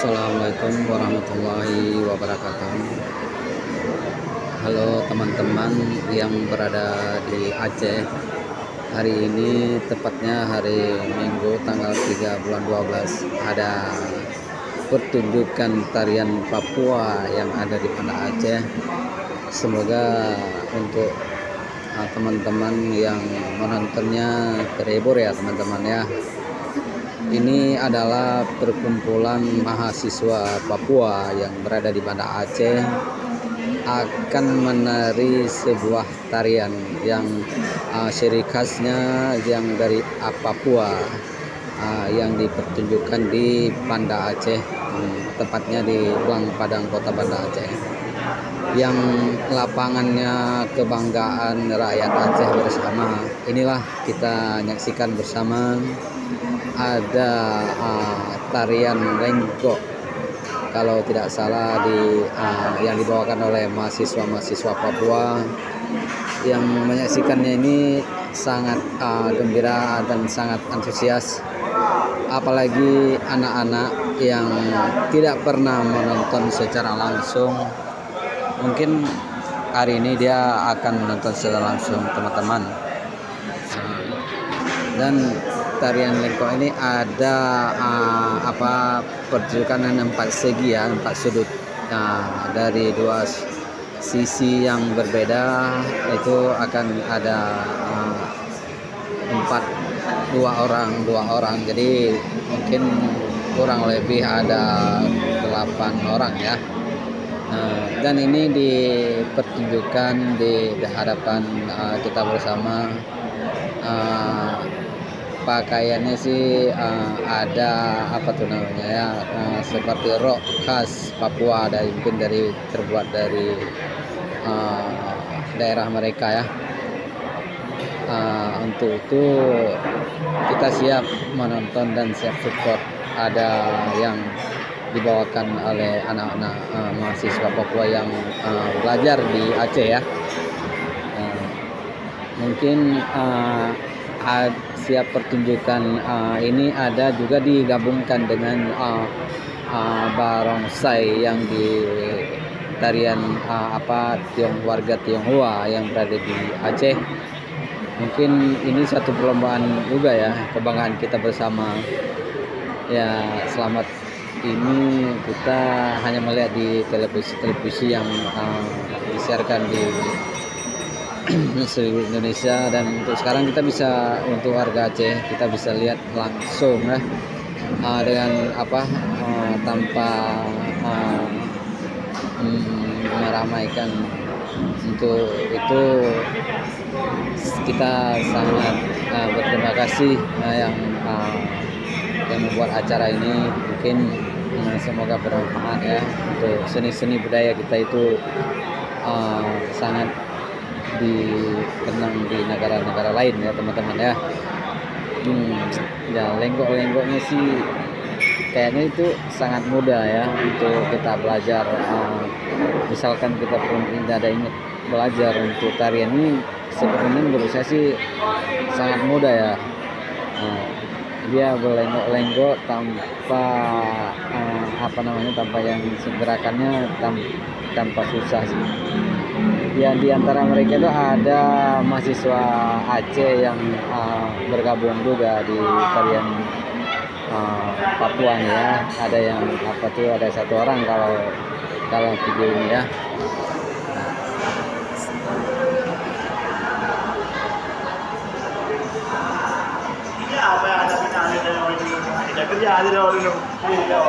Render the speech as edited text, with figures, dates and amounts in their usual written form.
Assalamualaikum warahmatullahi wabarakatuh. Halo teman-teman yang berada di Aceh. Hari ini tepatnya hari Minggu tanggal 3 bulan 12 ada pertunjukan tarian Papua yang ada di Banda Aceh. Semoga untuk teman-teman yang menontonnya terhibur ya teman-teman ya. Ini adalah perkumpulan mahasiswa Papua yang berada di Banda Aceh akan menari sebuah tarian yang ciri khasnya yang dari Papua yang dipertunjukkan di Banda Aceh, tepatnya di Blang Padang, Kota Banda Aceh, yang lapangannya kebanggaan rakyat Aceh bersama. Inilah kita menyaksikan bersama. Ada tarian lenggok kalau tidak salah yang dibawakan oleh mahasiswa Papua. Yang menyaksikannya ini sangat gembira dan sangat antusias, apalagi anak-anak yang tidak pernah menonton secara langsung. Mungkin hari ini dia akan menonton secara langsung teman-teman. Dan tarian lengkok ini ada pertunjukan 4 segi ya, 4 sudut. Dari 2 sisi yang berbeda itu akan ada 2 orang. Jadi mungkin kurang lebih ada 8 orang ya. Dan ini dipertunjukkan di hadapan kita bersama. Pakaiannya sih ada seperti rok khas Papua, terbuat dari daerah mereka ya. Untuk itu kita siap menonton dan siap support. Ada yang dibawakan oleh anak-anak mahasiswa Papua yang belajar di Aceh ya. Mungkin siap pertunjukan ini ada juga digabungkan dengan barongsai yang di tarian warga Tionghoa yang berada di Aceh. Mungkin ini satu perlombaan juga ya, kebanggaan kita bersama ya. Selamat ini kita hanya melihat di televisi yang disiarkan di seluruh Indonesia, dan untuk sekarang kita bisa, untuk warga Aceh, kita bisa lihat langsung ya, dengan tanpa meramaikan. Untuk itu kita sangat berterima kasih yang membuat acara ini. Mungkin semoga bermanfaat ya. Untuk seni-seni budaya kita itu sangat dikenang di negara-negara lain ya teman-teman ya. Ya lenggok-lenggoknya sih kayaknya itu sangat mudah ya untuk kita belajar. Misalkan kita tidak ada ingat belajar untuk tarian ini, sebenarnya menurut saya sih sangat mudah ya. Dia berlenggok-lenggok tanpa tanpa yang gerakannya tanpa susah sih. Ya, di antara mereka itu ada mahasiswa Aceh yang bergabung juga di tarian Papua nih ya. Ada yang ada 1 orang kalau dalam video ini ya. Apa yang ada kita kerja aja dulu. Iya.